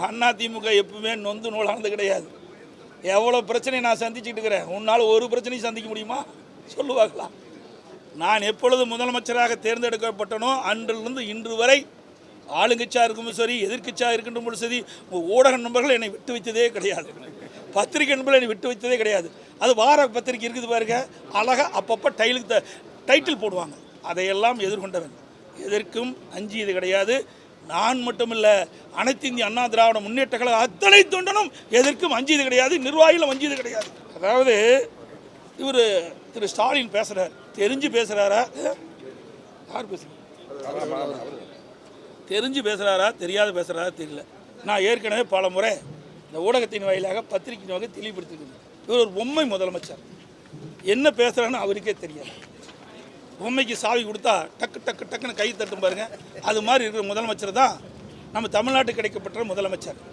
அதிமுக எப்பவுமே நொந்து நூலானது கிடையாது. எவ்வளோ பிரச்சனை நான் சந்திச்சுட்டு இருக்கிறேன். உன்னால் ஒரு பிரச்சனையும் சந்திக்க முடியுமா சொல்லுவாங்களா? நான் எப்பொழுது முதலமைச்சராக தேர்ந்தெடுக்கப்பட்டனோ அன்றிலிருந்து இன்று வரை ஆளுங்கட்சியாக இருக்கும் சரி, எதிர்கட்சியாக இருக்கின்ற சரி, ஊடக நண்பர்கள் என்னை விட்டு வைத்ததே கிடையாது. பத்திரிகை நண்பர்கள் என்னை விட்டு வைத்ததே கிடையாது. அது வார பத்திரிகை இருக்குது பாருங்க, அழகாக அப்பப்போ டைட்டில் போடுவாங்க. அதையெல்லாம் எதிர்கொண்டவன், எதற்கும் அஞ்சியது கிடையாது. நான் மட்டுமில்லை, அனைத்து இந்திய அண்ணா திராவிட முன்னேற்ற கழக அத்தனை தொண்டனும் எதற்கும் அஞ்சியது கிடையாது, நிர்வாகிகளும் அஞ்சியது கிடையாது. அதாவது இவர் திரு ஸ்டாலின் பேசுகிறார், தெரிஞ்சு பேசுகிறாரா, யார் பேசுகிறார், தெரிஞ்சு பேசுகிறாரா தெரியாது பேசுகிறாரா தெரியல. நான் ஏற்கனவே பல முறை இந்த ஊடகத்தின் வாயிலாக பத்திரிகை வகை தெளிவுபடுத்திருக்கேன். இவர் ஒரு பொம்மை முதலமைச்சர், என்ன பேசுகிறான்னு அவருக்கே தெரியாது. பொம்மைக்கு சாவி கொடுத்தா டக்கு டக்கு டக்குன்னு கை தட்டும் பாருங்க, அது மாதிரி இருக்கிற முதலமைச்சர் தான் நம்ம தமிழ்நாட்டுக்கு கிடைக்கப்பட்ட முதலமைச்சர்.